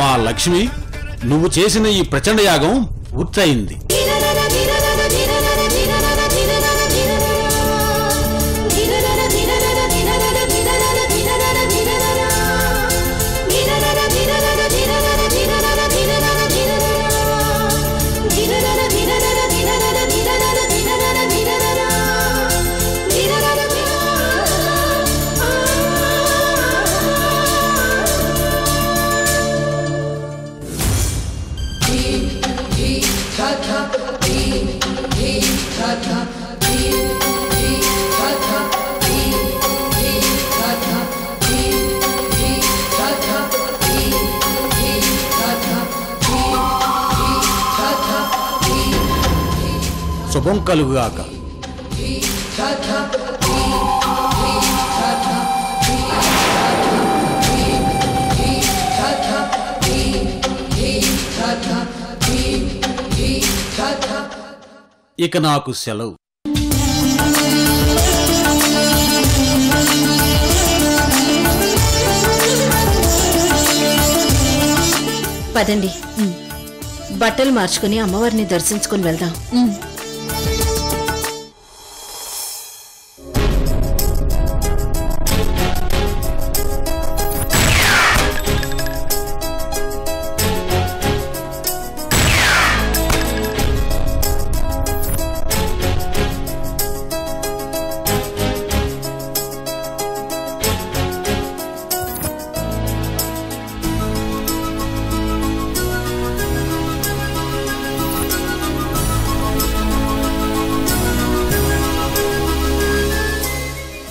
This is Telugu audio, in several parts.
అమ్మా లక్ష్మి, నువ్వు చేసిన ఈ ప్రచండ యాగం పూర్తయింది. శుభం కలుగుగాక. ఇక నాకు సెలవు. పదండి, బట్టలు మార్చుకుని అమ్మవారిని దర్శించుకుని వెళ్దాం.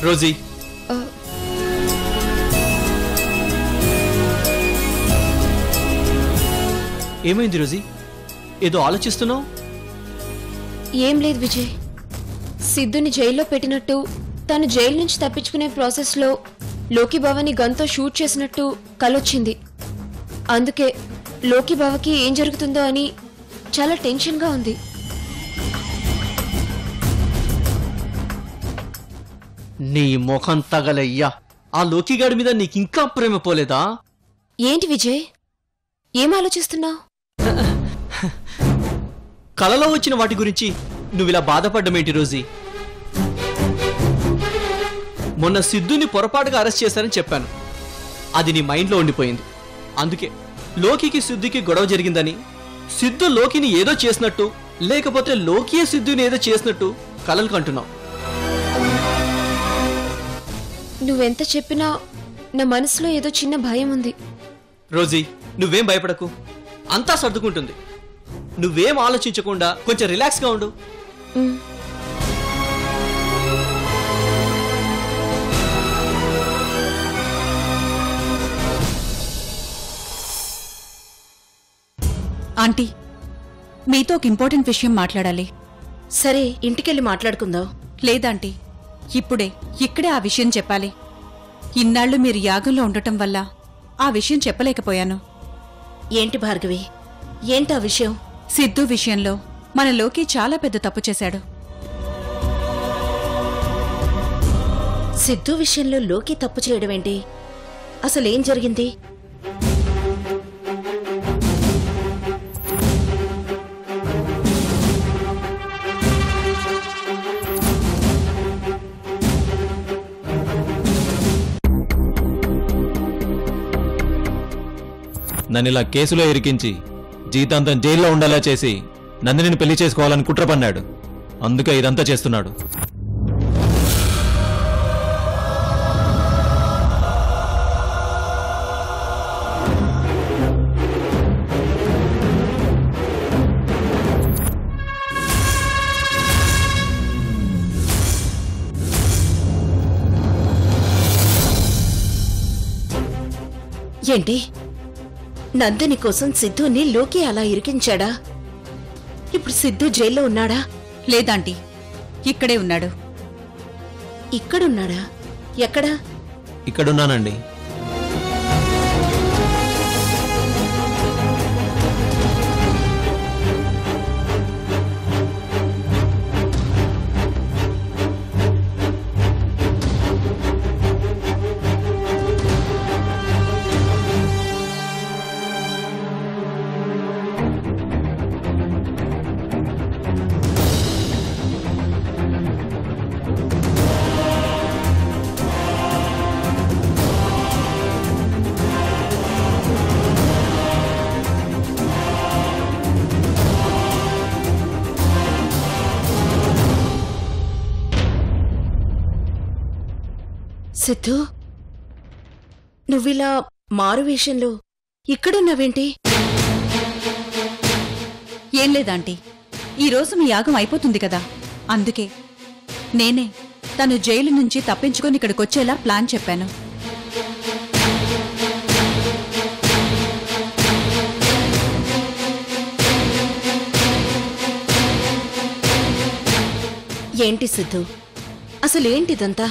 రోజీ, ఏమైంది రోజీ? ఏదో ఆలోచిస్తున్నావు? ఏం లేదు విజయ్, సిద్ధుని జైల్లో పెట్టినట్టు తను జైలు నుంచి తప్పించుకునే ప్రాసెస్ లో లోకి బావని గన్తో షూట్ చేసినట్టు కలొచ్చింది. అందుకే లోకి బావకి ఏం జరుగుతుందో అని చాలా టెన్షన్ గా ఉంది. నీ ముఖం తగలయ్యా, ఆ లోకిగాడి మీద నీకింకా ప్రేమ పోలేదా? ఏంటి విజయ్, ఏం ఆలోచిస్తున్నావు? కలలో వచ్చిన వాటి గురించి నువ్విలా బాధపడ్డమేంటి రోజీ? మొన్న సిద్ధుని పొరపాటుగా అరెస్ట్ చేశారని చెప్పాను. అది నీ మైండ్లో ఉండిపోయింది. అందుకే లోకికి సిద్ధుకి గొడవ జరిగిందని, సిద్ధు లోకిని ఏదో చేసినట్టు, లేకపోతే లోకియే సిద్ధుని ఏదో చేసినట్టు కలలు కంటున్నావు. నువ్వెంత చెప్పినా నా మనసులో ఏదో చిన్న భయం ఉంది. రోజీ, నువ్వేం భయపడకు, అంతా సర్దుకుంటుంది. నువ్వేం ఆలోచించకుండా కొంచెం రిలాక్స్గా ఉండు. ఆంటీ, మీతో ఒక ఇంపార్టెంట్ విషయం మాట్లాడాలి. సరే, ఇంటికెళ్ళి మాట్లాడుకుందాం. లేదాంటీ, ఇప్పుడే ఇక్కడే ఆ విషయం చెప్పాలి. ఇన్నాళ్లు మీరు యాగంలో ఉండటం వల్ల ఆ విషయం చెప్పలేకపోయాను. ఏంటి భార్గవి, ఏంటా విషయం? సిద్ధు విషయంలో మన లోకి చాలా పెద్ద తప్పు చేశాడు. సిద్ధు విషయంలో లోకి తప్పు చేయడం ఏంటి? అసలేం జరిగింది? నన్నిలా కేసులో ఇరికించి జీతాంతం జైల్లో ఉండేలా చేసి నందినిని పెళ్లి చేసుకోవాలని కుట్ర పన్నాడు. అందుకే ఇదంతా చేస్తున్నాడు. ఏంటి, నందిని కోసం సిద్ధుని లోకి అలా ఇరికించాడా? ఇప్పుడు సిద్ధు జైల్లో ఉన్నాడా? లేదాంటీ, ఇక్కడే ఉన్నాడు. ఇక్కడున్నాడా? ఎక్కడా? ఇక్కడున్నానండి. సిద్ధు, నువ్విలా మారు వేషంలో ఇక్కడున్నావేంటి? ఏం లేదాంటీ, ఈరోజు మీ యాగం అయిపోతుంది కదా, అందుకే నేనే తను జైలు నుంచి తప్పించుకొని ఇక్కడికొచ్చేలా ప్లాన్ చెప్పాను. ఏంటి సిద్ధు, అసలేంటిదంతా?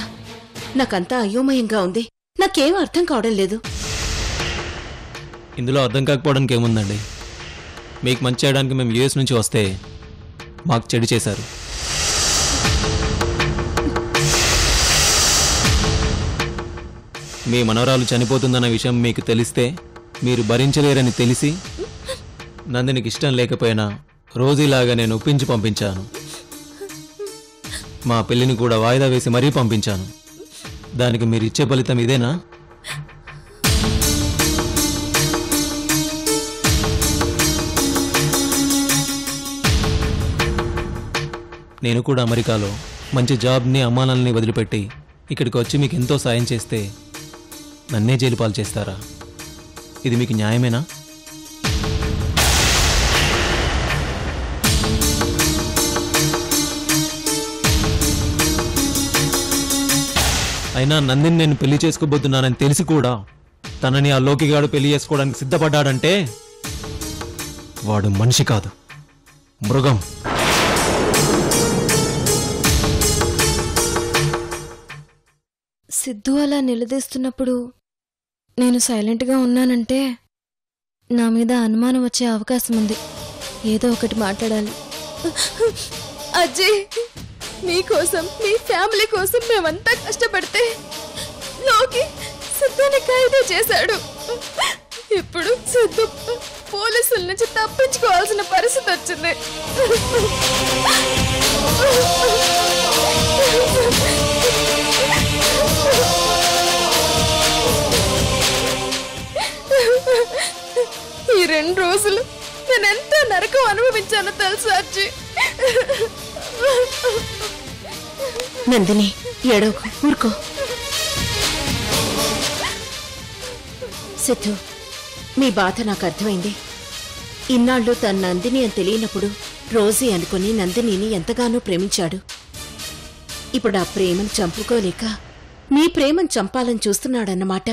నాకంతా అయోమయంగా ఉంది. నాకేం అర్థం కావడం లేదు. ఇందులో అర్థం కాకపోవడానికి ఏముందండి? మీకు మంచి చేయడానికి మేము యూఎస్ నుంచి వస్తే మాకు చెడు చేశారు. మీ మనవరాలు చనిపోతుందన్న విషయం మీకు తెలిస్తే మీరు భరించలేరని తెలిసి నందినికి ఇష్టం లేకపోయినా రోజులాగా నేను ఒప్పించి పంపించాను. మా పెళ్లిని కూడా వాయిదా వేసి మరీ పంపించాను. దానికి మీరు ఇచ్చే ఫలితం ఇదేనా? నేను కూడా అమెరికాలో మంచి జాబ్ని అమ్మానాలని వదిలిపెట్టి ఇక్కడికి వచ్చి మీకు ఎంతో సాయం చేస్తే నన్నే జైలు పాలు చేస్తారా? ఇది మీకు న్యాయమేనా? అయినా నందిని నేను పెళ్లి చేసుకోబోతున్నానని తెలిసి కూడా తనని ఆ లోకిగాడు పెళ్లి చేసుకోవడానికి సిద్ధపడ్డాడంటే వాడు మనిషి కాదు, మృగం. సిద్ధు అలా నిలదీస్తున్నప్పుడు నేను సైలెంట్గా ఉన్నానంటే నా మీద అనుమానం వచ్చే అవకాశం ఉంది. ఏదో ఒకటి మాట్లాడాలి. అజయ్, మీకోసం మీ ఫ్యామిలీ కోసం మేమంతా కష్టపడితే లోకి సిద్ధుని ఖైదు చేశాడు. ఇప్పుడు సిద్ధు పోలీసుల నుంచి తప్పించుకోవాల్సిన పరిస్థితి వచ్చింది. ఈ 2 రోజులు నేను ఎంత నరకం అనుభవించానో తెలుసా అజ్జి? నందిని, ఏడవకు, ఊరుకో. సిద్ధు, మీ బాధ నాకు అర్థమైంది. ఇన్నాళ్ళు తన నందిని అని తెలియనప్పుడు రోజీ అనుకుని నందినిని ఎంతగానో ప్రేమించాడు. ఇప్పుడు ఆ ప్రేమను చంపుకోలేక మీ ప్రేమను చంపాలని చూస్తున్నాడన్నమాట.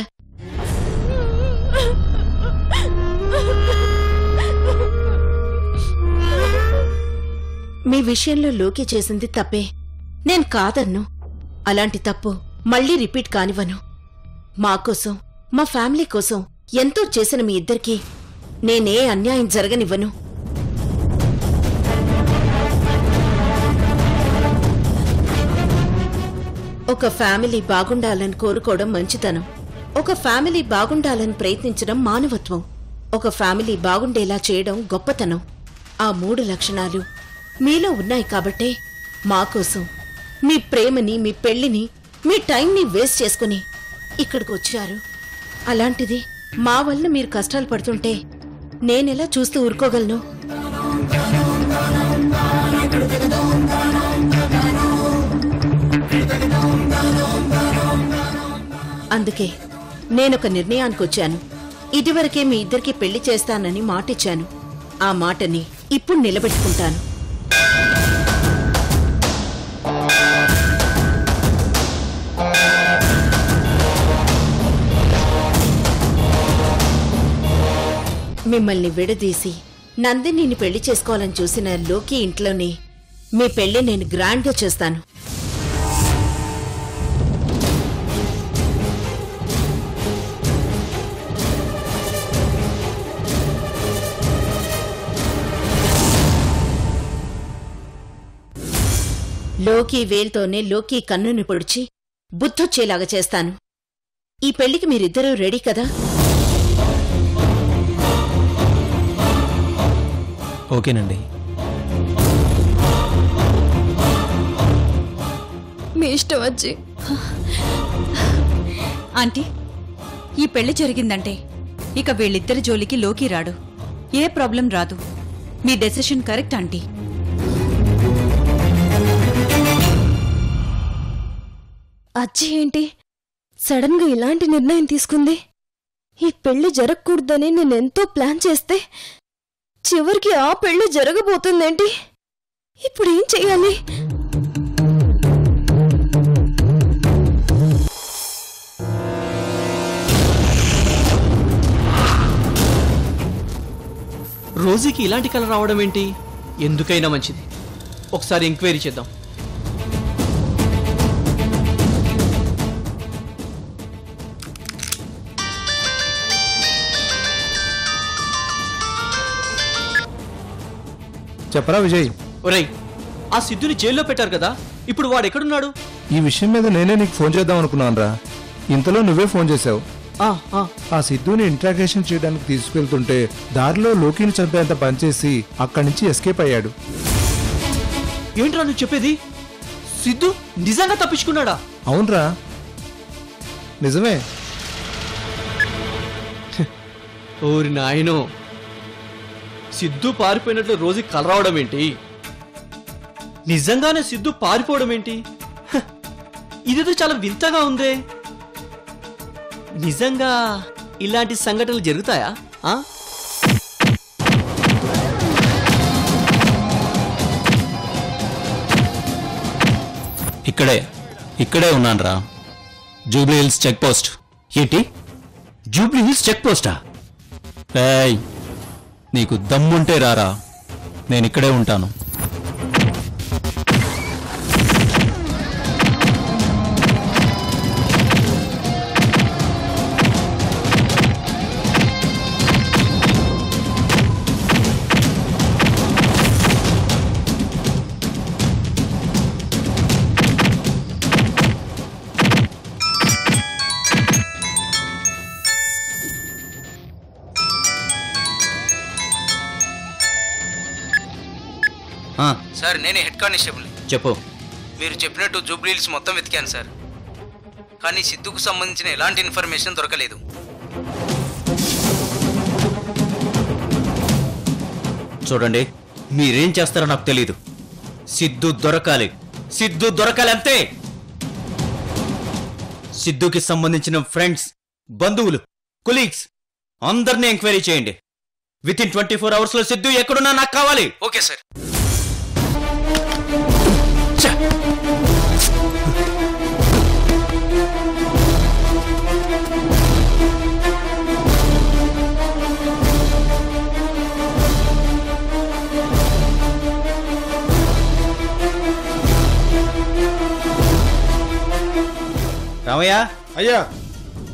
మీ విషయంలో లోకి చేసింది తప్పే, నేను కాదన్ను. అలాంటి తప్పు మళ్లీ రిపీట్ కానివ్వను. మా కోసం, మా ఫ్యామిలీ కోసం ఎంతో చేసిన మీ ఇద్దరికీ నేనే అన్యాయం జరగనివ్వను. ఒక ఫ్యామిలీ బాగుండాలని కోరుకోవడం మంచితనం. ఒక ఫ్యామిలీ బాగుండాలని ప్రయత్నించడం మానవత్వం. ఒక ఫ్యామిలీ బాగుండేలా చేయడం గొప్పతనం. ఆ 3 లక్షణాలు మీలో ఉన్నాయి కాబట్టే మా కోసం మీ ప్రేమని, మీ పెళ్లిని, మీ టైంని వేస్ట్ చేసుకుని ఇక్కడికి వచ్చారు. అలాంటిది మా వల్ల మీరు కష్టాలు పడుతుంటే నేనెలా చూస్తూ ఊరుకోగలను? అందుకే నేనొక నిర్ణయానికి వచ్చాను. ఇదివరకే మీ ఇద్దరికి పెళ్లి చేస్తానని మాటిచ్చాను. ఆ మాటని ఇప్పుడు నిలబెట్టుకుంటాను. మిమ్మల్ని విడదీసి నందినిని పెళ్లి చేసుకోవాలని చూసిన లోకి ఇంట్లోనే మీ పెళ్లి నేను గ్రాండ్గా చేస్తాను. లోకి వేల్తోనే లోకి కన్నుని పొడిచి బుద్ధొచ్చేలాగా చేస్తాను. ఈ పెళ్లికి మీరిద్దరూ రెడీ కదా? ఓకేనండి. మీ ఇష్టం అజ్జి. ఆంటీ, ఈ పెళ్లి జరిగిందంటే ఇక వీళ్ళిద్దరి జోలికి లోకి రాడు. ఏ ప్రాబ్లం రాదు. మీ డెసిషన్ కరెక్ట్ ఆంటీ. అజ్జి ఏంటి సడన్ గా ఇలాంటి నిర్ణయం తీసుకుంది? ఈ పెళ్లి జరగకూడదని నేనెంతో ప్లాన్ చేస్తే చివరికి ఆ పెళ్లి జరగబోతుందేంటి? ఇప్పుడు ఏం చెయ్యాలి? రోజీకి ఇలాంటి కళ రావడం ఏంటి? ఎందుకైనా మంచిది, ఒకసారి ఎంక్వైరీ చేద్దాం. చెప్పరా విజయ్? ఒరేయ్, ఆ సిద్ధుని జైల్లో పెట్టారు కదా, ఇప్పుడు వాడు ఎక్కడున్నాడు? ఈ విషయం మీద నేనే నీకు ఫోన్ చేద్దాం అనుకున్నానురా. ఇంతలో నువ్వే ఫోన్ చేశావు. ఆ సిద్ధుని ఇంట్రాగేషన్ చేయడానికి తీసుకెళ్తుంటే దారిలో లోకిని చంపేంత పనిచేసి అక్కడి నుంచి ఎస్కేప్ అయ్యాడు. ఏంట్రా నువ్వు చెప్పేది? సిద్ధు నిజంగా తప్పించుకున్నాడా? అవునరా, నిజమే. ఓరి నాయనో, సిద్ధు పారిపోయినట్లు రోజు కల రావడం ఏంటి? నిజంగానే సిద్ధు పారిపోవడం ఏంటి? హ, ఇదేదో చాలా వింతగా ఉందే. నిజంగా ఇలాంటి సంఘటనలు జరుగుతాయా? ఇక్కడే ఉన్నానురా, జూబ్లీ హిల్స్ చెక్ పోస్ట్. ఏంటి జూబ్లీ హిల్స్ చెక్ పోస్టా? ఏయ్, నీకు దమ్ముంటే రారా, నేను ఇక్కడే ఉంటాను. సార్, నేనే హెడ్ కానిస్టేబుల్. చెప్పు. మీరు చెప్పినట్టు జూబ్లీ హిల్స్ మొత్తం వెతికాను సార్, కానీ సిద్ధుకు సంబంధించిన ఎలాంటి ఇన్ఫర్మేషన్ దొరకలేదు. చూడండి, మీరేం చేస్తారో నాకు తెలీదు. సిద్ధు దొరకాలి, సిద్ధు దొరకాలి అంతే. సిద్ధుకి సంబంధించిన ఫ్రెండ్స్, బంధువులు, కొలీగ్స్ అందరినీ ఎంక్వైరీ చేయండి. విత్ ఇన్ 24 hours లో సిద్ధు ఎక్కడున్నా నాకు కావాలి. Okay sir. రామయ్య, అయ్యా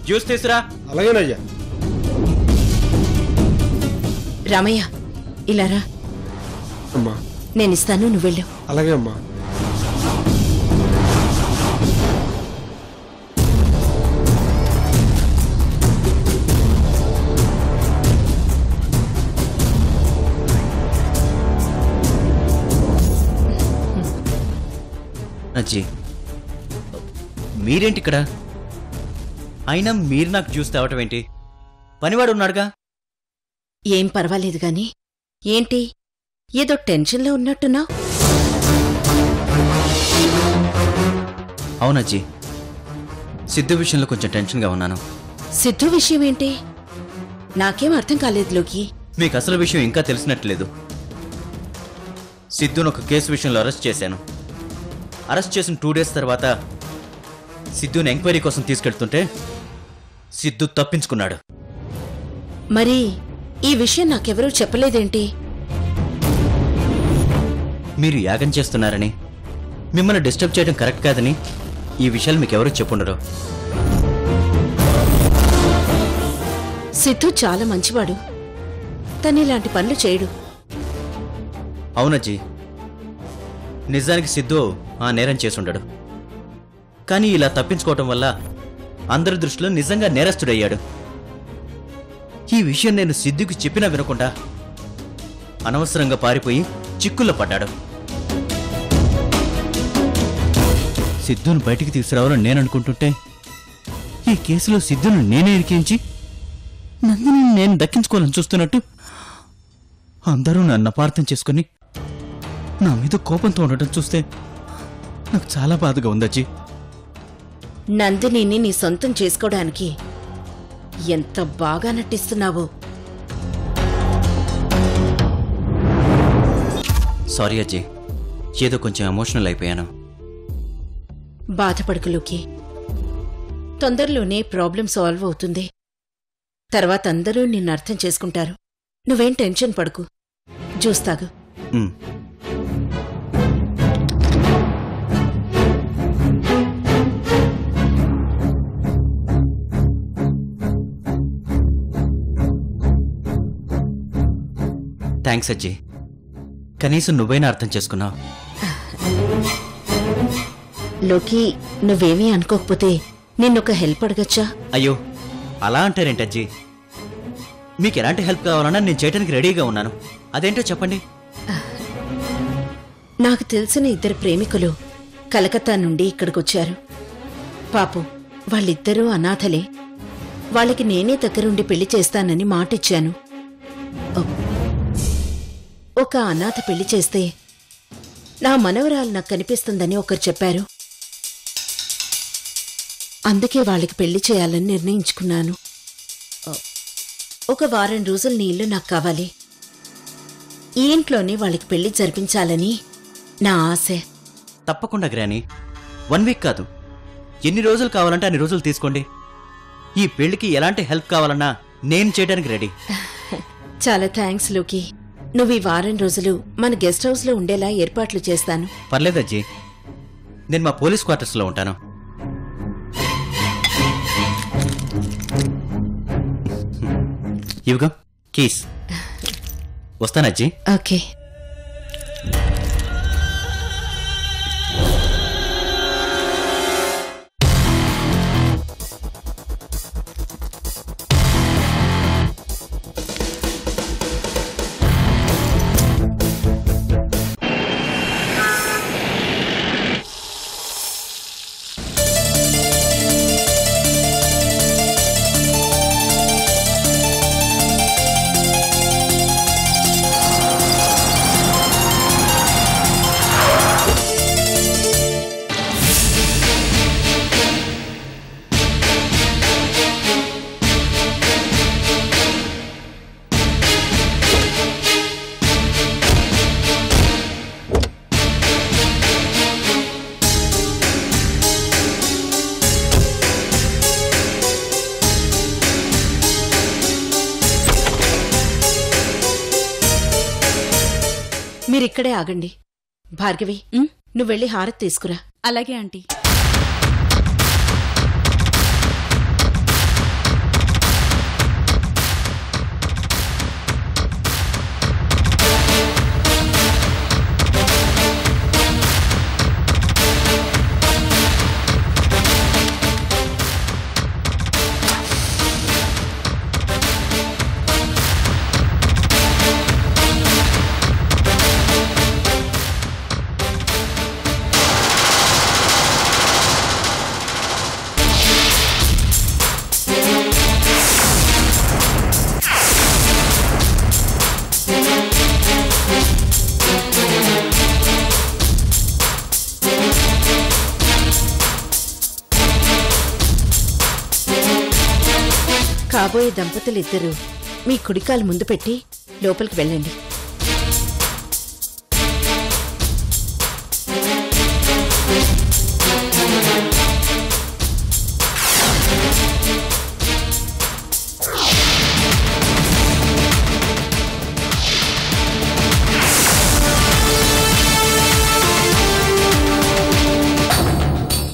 జ్యూస్ తీసురా. అలాగేనయ్యా. రామయ్య, ఇలా రా. అమ్మా, నేనిస్తాను, నువ్వు వెళ్ళు. అలాగే అమ్మా. అజ్జీ, మీరేంటి ఇక్కడ? అయినా మీరు నాకు జ్యూస్ తేవటం ఏంటి? పనివాడు ఉన్నాడుగా. ఏం పర్వాలేదు గాని ఏంటి ఏదో టెన్షన్లో ఉన్నట్టున్నావు? అవునజ్జీ, సిద్ధు విషయంలో కొంచెం టెన్షన్గా ఉన్నాను. సిద్ధు విషయం ఏంటి? నాకేం అర్థం కాలేదు లోకి. మీకు అసలు విషయం ఇంకా తెలిసినట్లేదు. సిద్ధును ఒక కేసు విషయంలో అరెస్ట్ చేశాను. అరెస్ట్ చేసిన 2 days తర్వాత సిద్ధుని ఎంక్వైరీ కోసం తీసుకెళ్తుంటే సిద్ధు తప్పించుకున్నాడు. మరి ఈ విషయం నాకెవరూ చెప్పలేదేంటి? మీరు యాగం చేస్తున్నారని, మిమ్మల్ని డిస్టర్బ్ చేయడం కరెక్ట్ కాదని ఈ విషయాలు మీకెవరూ చెప్పుండరు. సిద్ధు చాలా మంచివాడు, తనిలాంటి పనులు చేయడు. అవునజ్జీ, నిజానికి సిద్ధు ఆ నేరం చేసుండడు. కానీ ఇలా తప్పించుకోవటం వల్ల అందరి దృష్టిలో నిజంగా నేరస్తుడయ్యాడు. ఈ విషయం నేను సిద్ధుకి చెప్పినా వినకుండా అనవసరంగా పారిపోయి చిక్కుల్లో పడ్డాడు. సిద్ధును బయటికి తీసుకురావాలని నేననుకుంటుంటే ఈ కేసులో సిద్ధును నేనే ఇరికించి నందిని నేను దక్కించుకోవాలని చూస్తున్నట్టు అందరూ నన్ను అపార్థం చేసుకుని నా మీద కోపంతో ఉండటం చూస్తే నాకు చాలా బాధగా ఉందజ్జీ. నందినిని నీ సొంతం చేసుకోవడానికి ఎంత బాగా నటిస్తున్నావో. సారీ అజయ్, ఏదో కొంచెం ఎమోషనల్ అయిపోయాను. బాధపడకులోకి, తొందరలోనే ప్రాబ్లం సాల్వ్ అవుతుంది. తర్వాత అందరూ నిన్ను అర్థం చేసుకుంటారు. నువ్వేం టెన్షన్ పడకు, చూస్తాగు. ఉమ్. థ్యాంక్స్ అజ్జీ, కనీసం నువ్వైనా అర్థం చేసుకున్నావు. లోకి, నువ్వేమీ అనుకోకపోతే నిన్నొక హెల్ప్ అడగచ్చా? అయ్యో, అలా అంటారేంటి అజ్జీ? మీకు ఎలాంటి హెల్ప్ కావాలన్నా నేను చేయడానికి రెడీగా ఉన్నాను. అదేంటో చెప్పండి. నాకు తెలిసిన 2 ప్రేమికులు కలకత్తా నుండి ఇక్కడికొచ్చారు. పాపం, వాళ్ళిద్దరూ అనాథలే. వాళ్ళకి నేనే దగ్గరుండి పెళ్లి చేస్తానని మాటిచ్చాను. ఒక అనాథ పెళ్లి చేస్తే నా మనవరాలు నాకు కనిపిస్తుందని ఒకరు చెప్పారు. అందుకే వాళ్ళకి పెళ్లి చేయాలని నిర్ణయించుకున్నాను. ఒక వారం రోజులు నీ ఇల్లు నాకు కావాలి. ఈ ఇంట్లోనే వాళ్ళకి పెళ్లి జరిపించాలని నా ఆశ. తప్పకుండా గ్రాని, 1 వీక్ కాదు, ఎన్ని రోజులు కావాలంటే అన్ని రోజులు తీసుకోండి. ఈ పెళ్లికి ఎలాంటి హెల్ప్ కావాలన్నా నేను చేయడానికి రెడీ. చాలా థ్యాంక్స్ లోకి. నువ్వు ఈ వారం రోజులు మన గెస్ట్ హౌస్ లో ఉండేలా ఏర్పాట్లు చేస్తాను. పర్లేదజ్జీ, నేను మా పోలీస్ క్వార్టర్స్ లో ఉంటాను. ఇవిగో కీస్. వస్తానజ్జీ. ఓకే. మీరిక్కడే ఆగండి. భార్గవి, నువ్వెళ్ళి హారతి తీసుకురా. అలాగే ఆంటీ. కాబోయే దంపతులిద్దరూ మీ కుడికాలు ముందు పెట్టి లోపలికి వెళ్ళండి.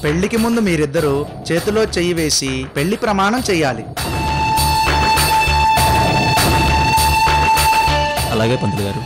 పెళ్లికి ముందు మీరిద్దరూ చేతిలో చెయ్యి వేసి పెళ్లి ప్రమాణం చెయ్యాలి. అలాగే పంతులు గారు.